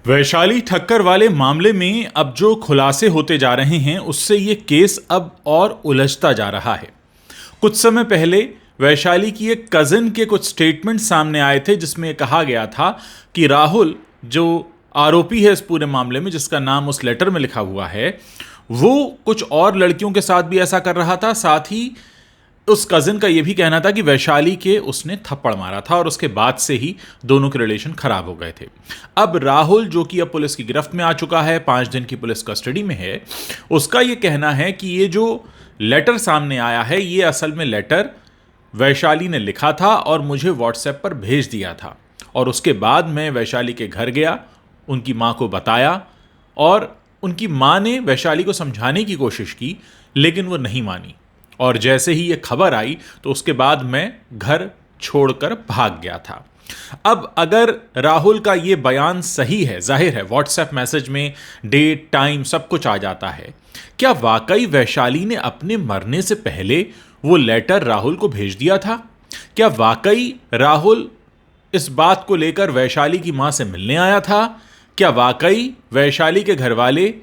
वैशाली ठक्कर वाले मामले में अब जो खुलासे होते जा रहे हैं उससे ये केस अब और उलझता जा रहा है। कुछ समय पहले वैशाली की एक कजिन के कुछ स्टेटमेंट सामने आए थे जिसमें कहा गया था कि राहुल जो आरोपी है इस पूरे मामले में, जिसका नाम उस लेटर में लिखा हुआ है, वो कुछ और लड़कियों के साथ भी ऐसा कर रहा था। साथ ही उस कजिन का यह भी कहना था कि वैशाली के उसने थप्पड़ मारा था और उसके बाद से ही दोनों के रिलेशन खराब हो गए थे। अब राहुल, जो कि अब पुलिस की गिरफ्त में आ चुका है, 5 दिन की पुलिस कस्टडी में है, उसका यह कहना है कि ये जो लेटर सामने आया है ये असल में लेटर वैशाली ने लिखा था और मुझे व्हाट्सएप पर भेज दिया था, और उसके बाद मैं वैशाली के घर गया, उनकी माँ को बताया और उनकी माँ ने वैशाली को समझाने की कोशिश की लेकिन वो नहीं मानी। और जैसे ही ये खबर आई तो उसके बाद मैं घर छोड़कर भाग गया था। अब अगर राहुल का ये बयान सही है, जाहिर है व्हाट्सएप मैसेज में डेट टाइम सब कुछ आ जाता है, क्या वाकई वैशाली ने अपने मरने से पहले वो लेटर राहुल को भेज दिया था? क्या वाकई राहुल इस बात को लेकर वैशाली की मां से मिलने आया था? क्या वाकई वैशाली के घर वाले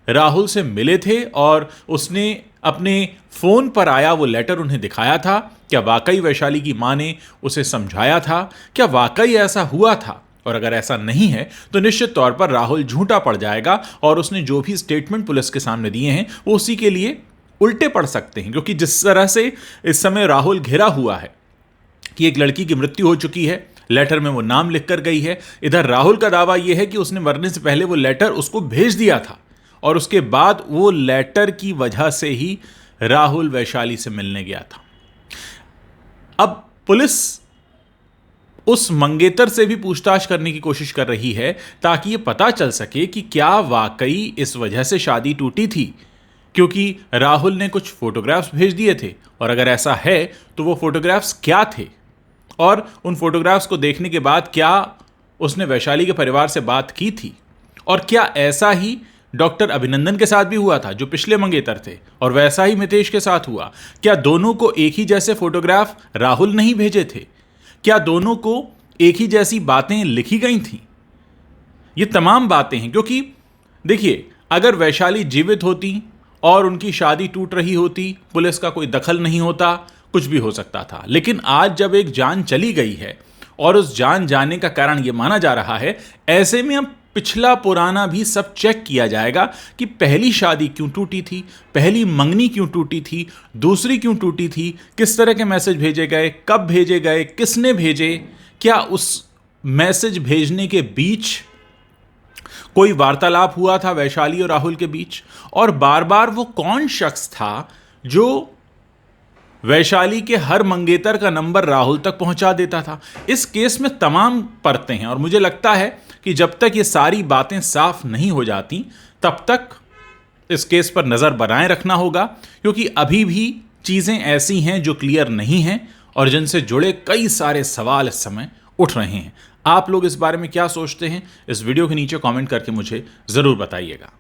राहुल से मिले थे और उसने अपने फोन पर आया वो लेटर उन्हें दिखाया था? क्या वाकई वैशाली की मां ने उसे समझाया था? क्या वाकई ऐसा हुआ था? और अगर ऐसा नहीं है तो निश्चित तौर पर राहुल झूठा पड़ जाएगा और उसने जो भी स्टेटमेंट पुलिस के सामने दिए हैं वो उसी के लिए उल्टे पड़ सकते हैं, क्योंकि जिस तरह से इस समय राहुल घिरा हुआ है कि एक लड़की की मृत्यु हो चुकी है, लेटर में वो नाम लिखकर गई है, इधर राहुल का दावा यह है कि उसने मरने से पहले वो लेटर उसको भेज दिया था और उसके बाद वो लेटर की वजह से ही राहुल वैशाली से मिलने गया था। अब पुलिस उस मंगेतर से भी पूछताछ करने की कोशिश कर रही है ताकि ये पता चल सके कि क्या वाकई इस वजह से शादी टूटी थी, क्योंकि राहुल ने कुछ फोटोग्राफ्स भेज दिए थे, और अगर ऐसा है तो वो फोटोग्राफ्स क्या थे, और उन फोटोग्राफ्स को देखने के बाद क्या उसने वैशाली के परिवार से बात की थी, और क्या ऐसा ही डॉक्टर अभिनंदन के साथ भी हुआ था जो पिछले मंगेतर थे, और वैसा ही मितेश के साथ हुआ? क्या दोनों को एक ही जैसे फोटोग्राफ राहुल नहीं भेजे थे? क्या दोनों को एक ही जैसी बातें लिखी गई थीं? ये तमाम बातें हैं, क्योंकि देखिए, अगर वैशाली जीवित होती और उनकी शादी टूट रही होती, पुलिस का कोई दखल नहीं होता, कुछ भी हो सकता था। लेकिन आज जब एक जान चली गई है और उस जान जाने का कारण यह माना जा रहा है, ऐसे में अब पिछला पुराना भी सब चेक किया जाएगा कि पहली शादी क्यों टूटी थी, पहली मंगनी क्यों टूटी थी, दूसरी क्यों टूटी थी, किस तरह के मैसेज भेजे गए, कब भेजे गए, किसने भेजे, क्या उस मैसेज भेजने के बीच कोई वार्तालाप हुआ था वैशाली और राहुल के बीच, और बार बार वो कौन शख्स था जो वैशाली के हर मंगेतर का नंबर राहुल तक पहुंचा देता था। इस केस में तमाम परतें हैं और मुझे लगता है कि जब तक ये सारी बातें साफ नहीं हो जाती तब तक इस केस पर नज़र बनाए रखना होगा, क्योंकि अभी भी चीज़ें ऐसी हैं जो क्लियर नहीं हैं और जिनसे जुड़े कई सारे सवाल इस समय उठ रहे हैं। आप लोग इस बारे में क्या सोचते हैं? इस वीडियो के नीचे कमेंट करके मुझे ज़रूर बताइएगा।